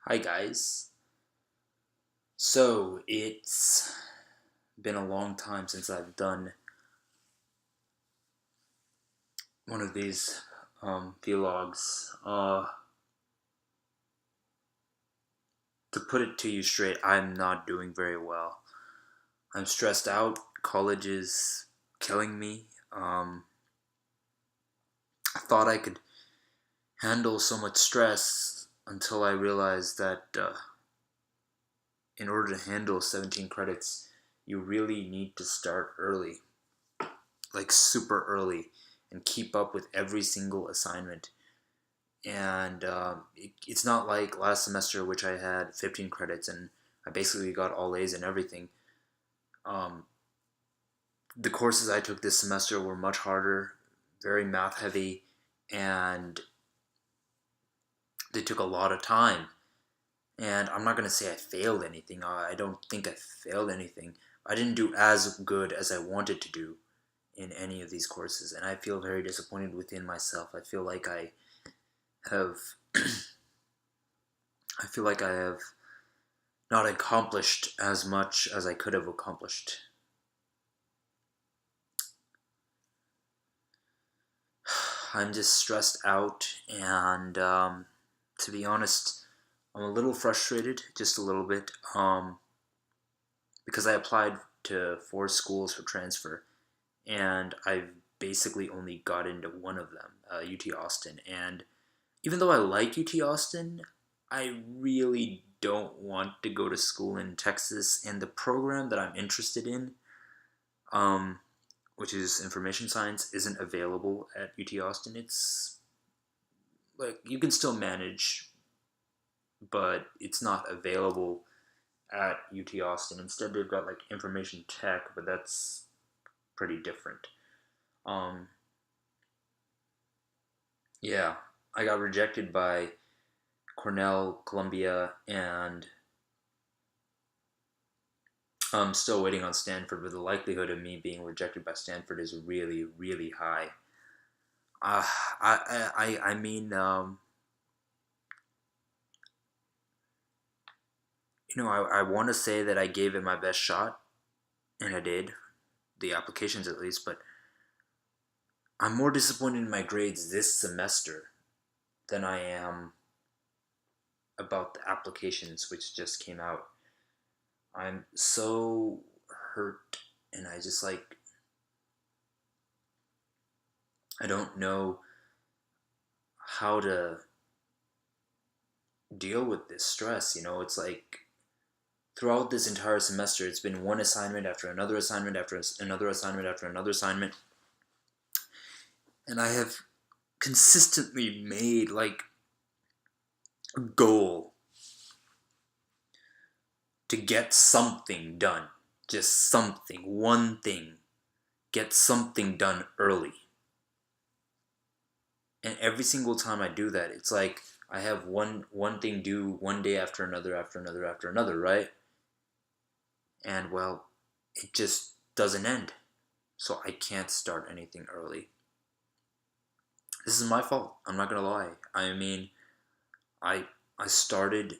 Hi guys. So it's been a long time since I've done one of these vlogs. To put it to you straight, I'm not doing very well. I'm stressed out. College is killing me. I thought I could handle so much stress until I realized that in order to handle 17 credits, you really need to start early, like super early, and keep up with every single assignment. And it's not like last semester, which I had 15 credits and I basically got all A's and everything. Um, the courses I took this semester were much harder, very math heavy, and they took a lot of time. And I'm not going to say I failed anything. I don't think I failed anything. I didn't do as good as I wanted to do in any of these courses, and I feel very disappointed within myself. Have I feel like I have not accomplished as much as I could have accomplished. I'm just stressed out, and to be honest, I'm a little frustrated, just a little bit, because I applied to 4 schools for transfer, and I've basically only got into one of them, UT Austin. And even though I like UT Austin, I really don't want to go to school in Texas, and the program that I'm interested in, um, which is information science, isn't available at UT Austin. It's like you can still manage, but it's not available at UT Austin. Instead, they've got like information tech, but that's pretty different. Um, yeah, I got rejected by Cornell, Columbia, and I'm still waiting on Stanford, but the likelihood of me being rejected by Stanford is really, really high. Uh, I mean, I want to say that I gave it my best shot, and I did, the applications at least, but I'm more disappointed in my grades this semester than I am about the applications which just came out. I'm so hurt, and I don't know how to deal with this stress. It's like throughout this entire semester, it's been one assignment after another assignment after another assignment after another assignment, and I have consistently made like a goal to get something done. Just something, one thing. Get something done early. And every single time I do that, it's like I have one thing due one day after another after another after another, right? And well, it just doesn't end. So I can't start anything early. This is my fault. I'm not gonna lie. I mean, I I started.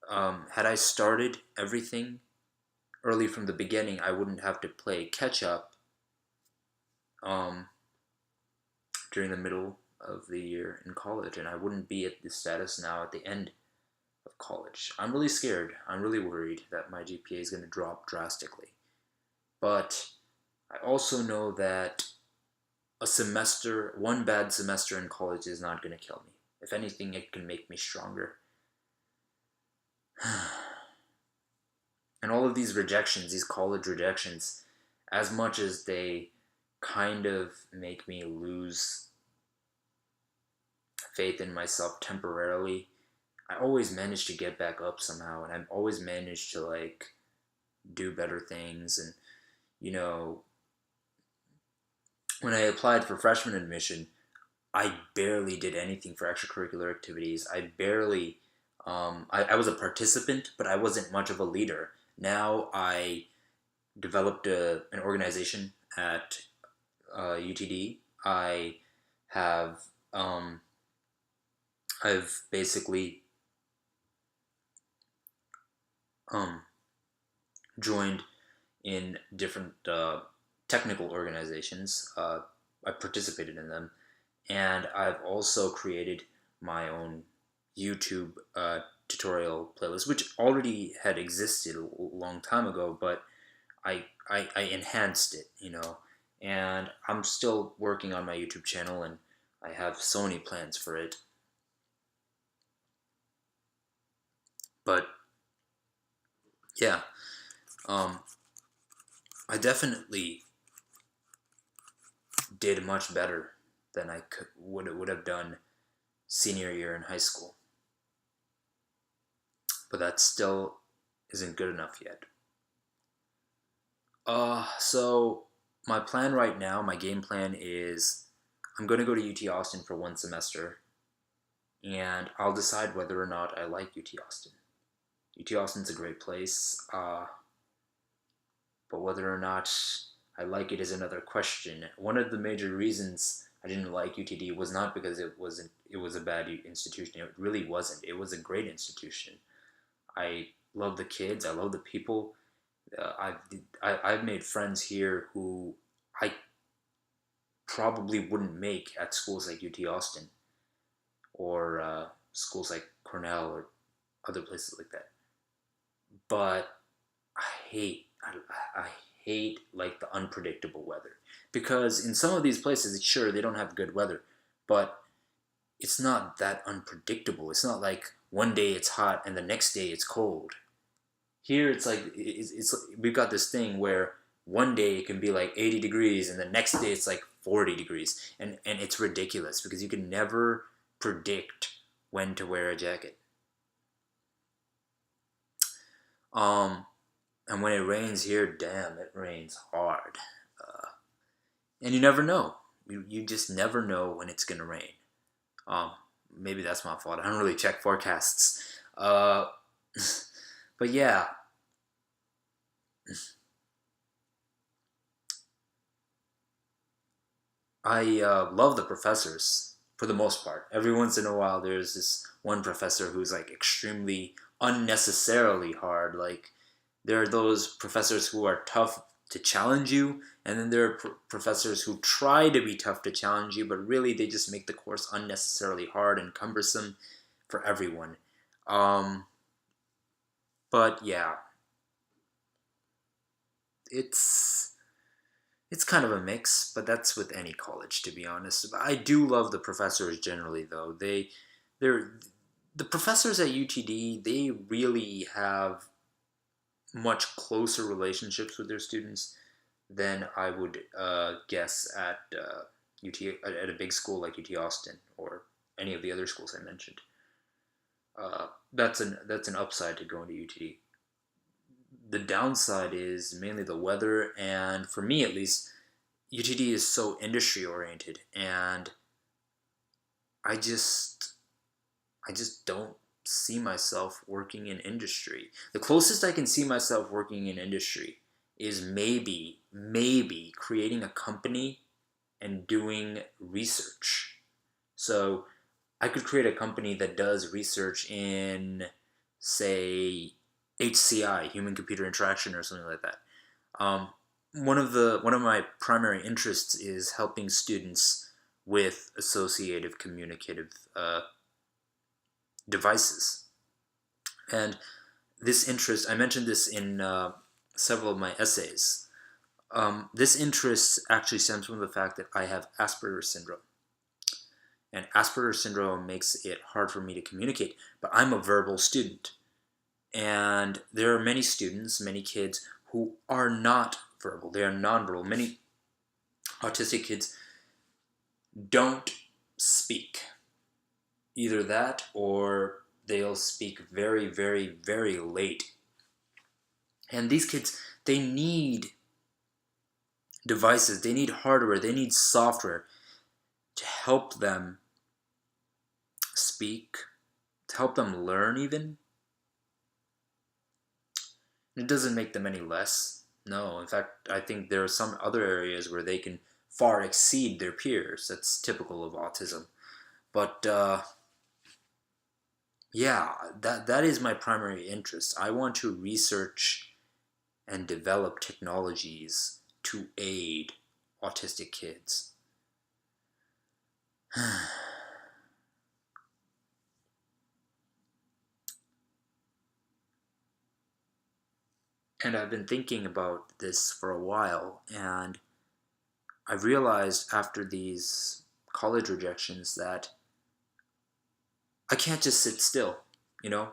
Had I started everything early from the beginning, I wouldn't have to play catch up um, during the middle of the year in college, and I wouldn't be at this status now at the end of college. I'm really scared. I'm really worried that my GPA is going to drop drastically. But I also know that one bad semester in college is not going to kill me. If anything, it can make me stronger. And all of these rejections, these college rejections, as much as they kind of make me lose faith in myself temporarily, I always manage to get back up somehow, and I've always managed to like do better things. And you know, when I applied for freshman admission, I barely did anything for extracurricular activities. I was a participant, but I wasn't much of a leader. Now I developed an organization at UTD. Have um, I've basically um, joined in different technical organizations. I participated in them, and I've also created my own YouTube tutorial playlist, which already had existed a long time ago, but I enhanced it, and I'm still working on my YouTube channel, and I have so many plans for it. But yeah, um, I definitely did much better than I would have done senior year in high school. But that still isn't good enough yet. So my plan right now, my game plan is I'm going to go to UT Austin for 1 semester, and I'll decide whether or not I like UT Austin. UT Austin's a great place, but whether or not I like it is another question. One of the major reasons I didn't like UTD was not because it was a bad institution. It really wasn't. It was a great institution. I love the kids. I love the people. I've made friends here who I probably wouldn't make at schools like UT Austin or schools like Cornell or other places like that. But I hate I hate like the unpredictable weather, because in some of these places, sure, they don't have good weather, but it's not that unpredictable. It's not like one day it's hot and the next day it's cold. Here it's like it's we've got this thing where one day it can be like 80 degrees and the next day it's like 40 degrees, and it's ridiculous because you can never predict when to wear a jacket. Um, and when it rains here, damn, it rains hard. And you never know. You just never know when it's gonna rain. Um, Maybe that's my fault. I don't really check forecasts. Uh, but yeah, I love the professors for the most part. Every once in a while, there's this one professor who's like extremely unnecessarily hard. Like, there are those professors who are tough to challenge you, and then there are professors who try to be tough to challenge you, but really they just make the course unnecessarily hard and cumbersome for everyone. Um, but yeah, it's it's kind of a mix, but that's with any college, to be honest. I do love the professors generally, though. They're the professors at UTD. They really have much closer relationships with their students than I would guess at UT at a big school like UT Austin or any of the other schools I mentioned. That's an upside to going to UTD. The downside is mainly the weather, and for me at least, UTD is so industry oriented, and I just I just don't see myself working in industry. The closest I can see myself working in industry is maybe creating a company and doing research. So I could create a company that does research in, say, HCI, human computer interaction, or something like that. Um, one of my primary interests is helping students with associative communicative devices, and this interest I mentioned this in several of my essays. This interest actually stems from the fact that I have Asperger's syndrome, and Asperger's syndrome makes it hard for me to communicate. But I'm a verbal student, and there are many students, many kids who are not verbal. They are nonverbal. Many autistic kids don't speak. Either that or they'll speak very, very, very late. And these kids, they need devices, they need hardware, they need software to help them speak, to help them learn, even. It doesn't make them any less. No, in fact, I think there are some other areas where they can far exceed their peers. That's typical of autism. But Yeah, that is my primary interest. I want to research and develop technologies to aid autistic kids. And I've been thinking about this for a while, and I've realized after these college rejections that I can't just sit still, you know?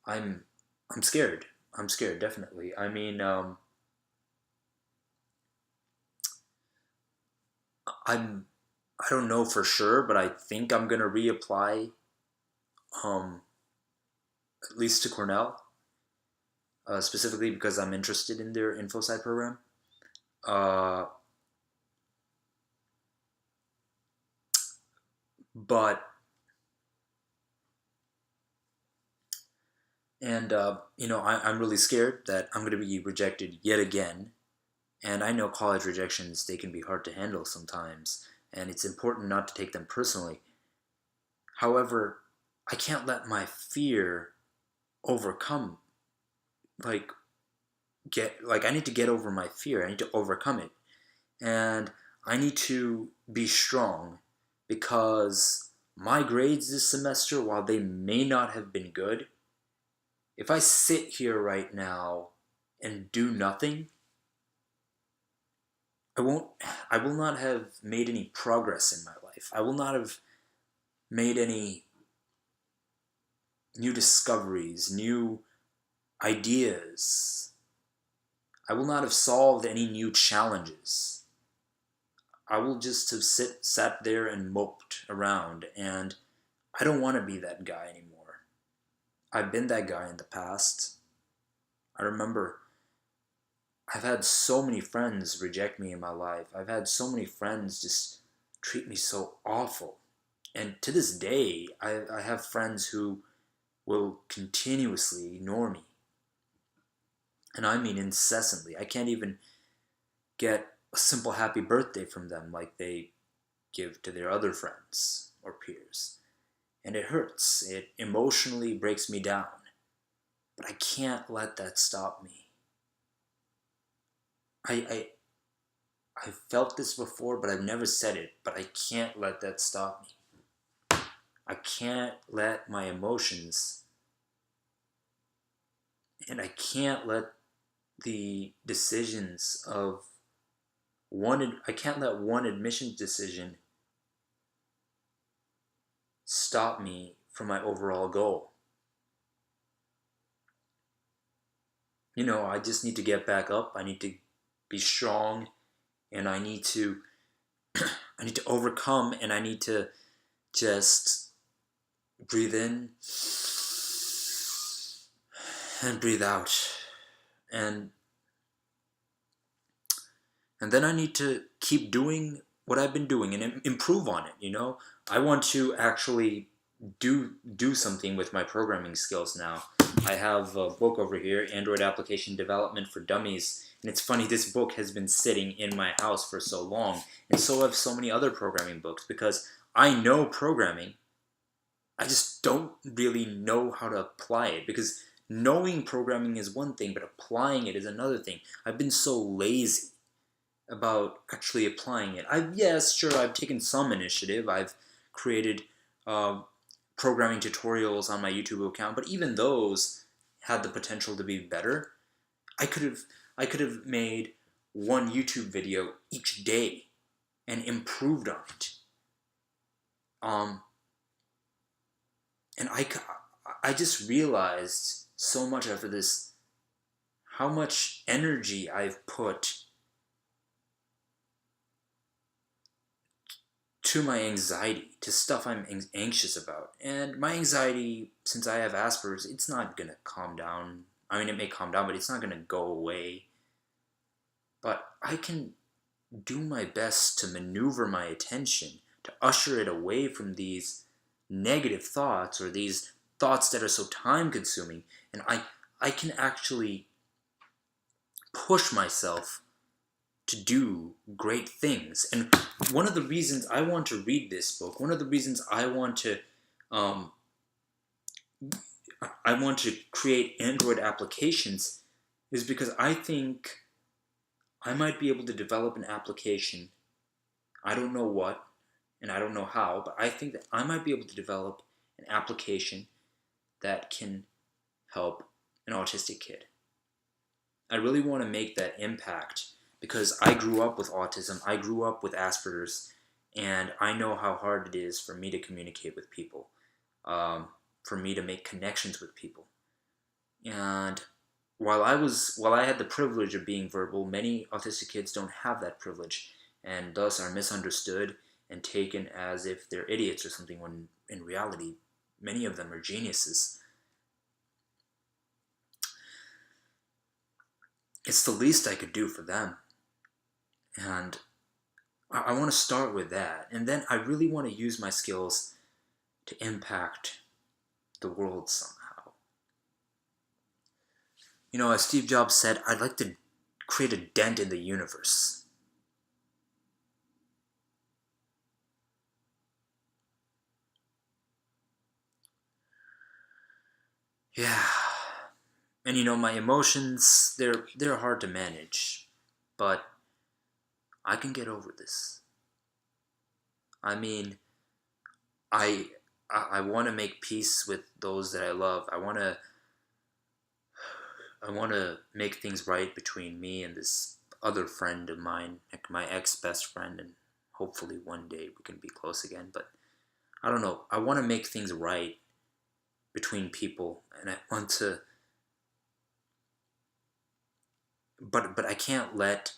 I'm I'm scared. I'm scared, definitely. I mean, I'm I don't know for sure, but I think I'm gonna reapply, um, at least to Cornell, specifically because I'm interested in their InfoSci program. Uh, but I'm really scared that I'm gonna be rejected yet again. And I know college rejections, they can be hard to handle sometimes, and it's important not to take them personally. However, I can't let my fear overcome, like, I need to get over my fear. I need to overcome it. And I need to be strong because my grades this semester, while they may not have been good, if I sit here right now and do nothing, I won't I will not have made any progress in my life. I will not have made any new discoveries, new ideas. I will not have solved any new challenges. I will just have sat there and moped around, and I don't want to be that guy anymore. I've been that guy in the past. I remember I've had so many friends reject me in my life. I've had so many friends just treat me so awful. And to this day, I have friends who will continuously ignore me. And I mean incessantly. I can't even get a simple happy birthday from them like they give to their other friends or peers. And it hurts. It emotionally breaks me down. But I can't let that stop me. I I've felt this before, but I've never said it. But I can't let that stop me. I can't let my emotions, and I can't let the decisions of I can't let one admissions decision stop me from my overall goal. I just need to get back up. I need to be strong, and I need to overcome, and I need to just breathe in and breathe out. And and then I need to keep doing what I've been doing and improve on it. I want to actually do something with my programming skills now. I have a book over here, Android Application Development for Dummies, and it's funny, this book has been sitting in my house for so long, and so have so many other programming books, because I know programming. I just don't really know how to apply it, because knowing programming is one thing, but applying it is another thing. I've been so lazy about actually applying it. Yes, sure, I've taken some initiative. I've created uh, programming tutorials on my YouTube account, but even those had the potential to be better. I could have I could have made one YouTube video each day and improved on it. Um, and I just realized so much after this how much energy I've put to my anxiety, to stuff I'm anxious about. And my anxiety, since I have Asperger's, it's not gonna calm down. I mean, it may calm down, but it's not gonna go away. But I can do my best to maneuver my attention, to usher it away from these negative thoughts, or these thoughts that are so time consuming. And I can actually push myself to do great things. And one of the reasons I want to read this book, one of the reasons I want to um, I want to create Android applications is because I think I might be able to develop an application. I don't know what and I don't know how, but I think that I might be able to develop an application that can help an autistic kid. I really want to make that impact because I grew up with autism, I grew up with Asperger's, and I know how hard it is for me to communicate with people, for me to make connections with people. And while I had the privilege of being verbal, many autistic kids don't have that privilege, and thus are misunderstood and taken as if they're idiots or something. When in reality, many of them are geniuses. It's the least I could do for them, and I want to start with that, and then I really want to use my skills to impact the world somehow. As Steve Jobs said, I'd like to create a dent in the universe. Yeah. And my emotions, they're hard to manage, but I can get over this. I mean, I want to make peace with those that I love. I want to make things right between me and this other friend of mine, like my ex best friend, and hopefully one day we can be close again. But I don't know. I want to make things right between people, and I want to, but I can't let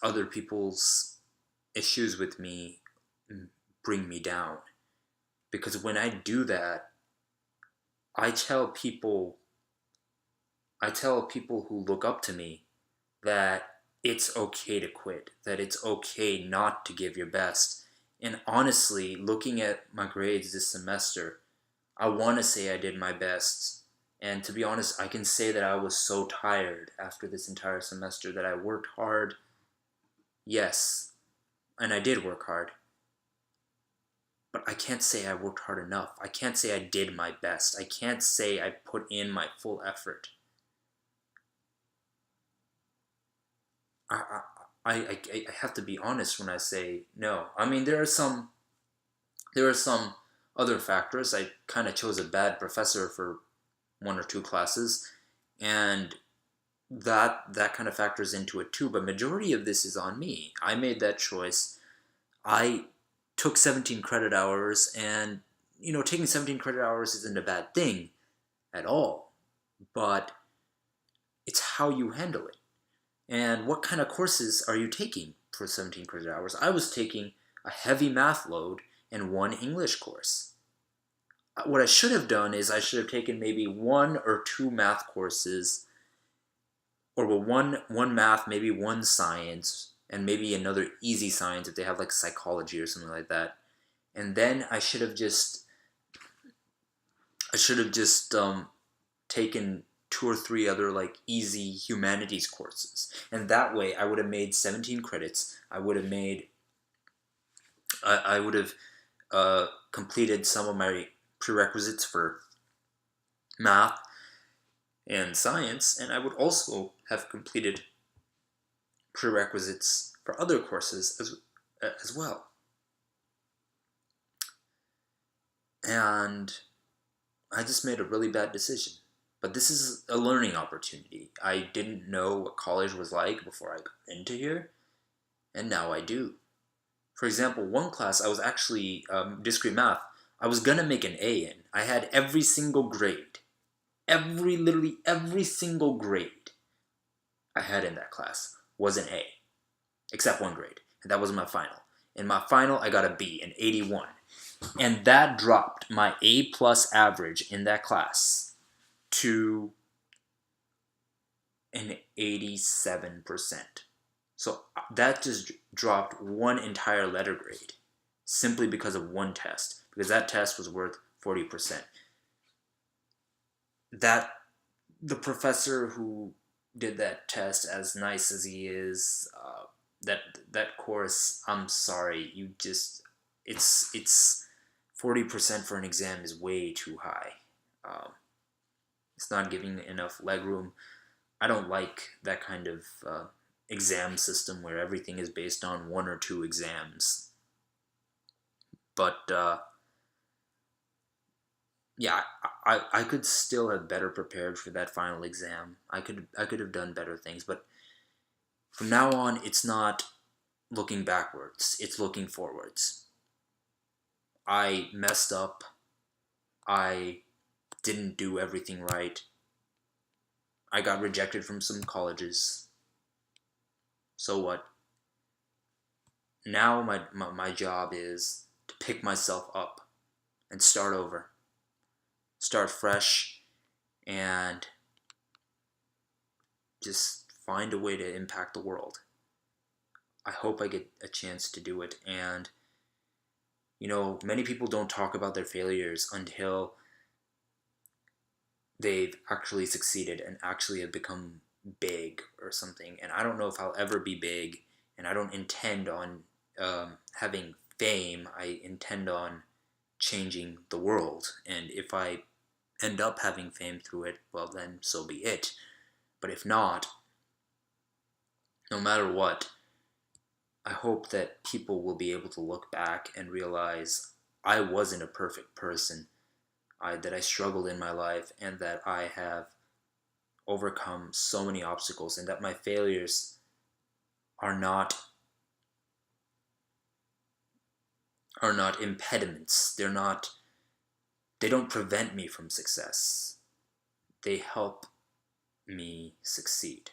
other people's issues with me bring me down, because when I do that, I tell people I tell people who look up to me that it's okay to quit, that it's okay not to give your best. And honestly, looking at my grades this semester, I want to say I did my best. And to be honest, I can say that I was so tired after this entire semester that I worked hard. Yes, and I did work hard. But I can't say I worked hard enough. I can't say I did my best. I can't say I put in my full effort. I, I have to be honest when I say no. I mean, there are some other factors. I kind of chose a bad professor for one or two classes, and that kind of factors into it too. But majority of this is on me. I made that choice. I took 17 credit hours, and taking 17 credit hours isn't a bad thing at all, but it's how you handle it. And what kind of courses are you taking for 17 credit hours? I was taking a heavy math load and one English course. What I should have done is I should have taken maybe one or two math courses, or one math, maybe one science, and maybe another easy science if they have like psychology or something like that. And then I should have just taken two or three other like easy humanities courses, and that way I would have made 17 credits. I would have completed some of my prerequisites for math and science, and I would also have completed prerequisites for other courses as well. And I just made a really bad decision. But this is a learning opportunity. I didn't know what college was like before I got into here, and now I do. For example, one class I was actually discrete math. I was gonna make an A in. I had every single grade, literally every single grade I had in that class was an A, except one grade, and that was my final. In my final, I got a B, an 81, and that dropped my A plus average in that class to an 87%. So that just dropped one entire letter grade simply because of one test, because that test was worth 40%. That the professor who did that test, as nice as he is, that course, I'm sorry, it's 40% for an exam is way too high. Um, it's not giving enough leg room. I don't like that kind of exam system where everything is based on one or two exams. But yeah, I could still have better prepared for that final exam. I could have done better things, but from now on, it's not looking backwards. It's looking forwards. I messed up. I didn't do everything right. I got rejected from some colleges. So what? Now my job is to pick myself up and start over. Start fresh and just find a way to impact the world. I hope I get a chance to do it. And, many people don't talk about their failures until they've actually succeeded and actually have become big or something. And I don't know if I'll ever be big, and I don't intend on having fame. I intend on changing the world. And if I end up having fame through it, well, then so be it. But if not, no matter what, I hope that people will be able to look back and realize I wasn't a perfect person, that I struggled in my life, and that I have overcome so many obstacles, and that my failures are not impediments. They don't prevent me from success. They help me succeed.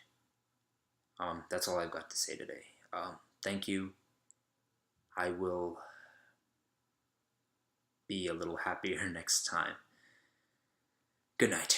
That's all I've got to say today. Thank you. I will be a little happier next time. Good night.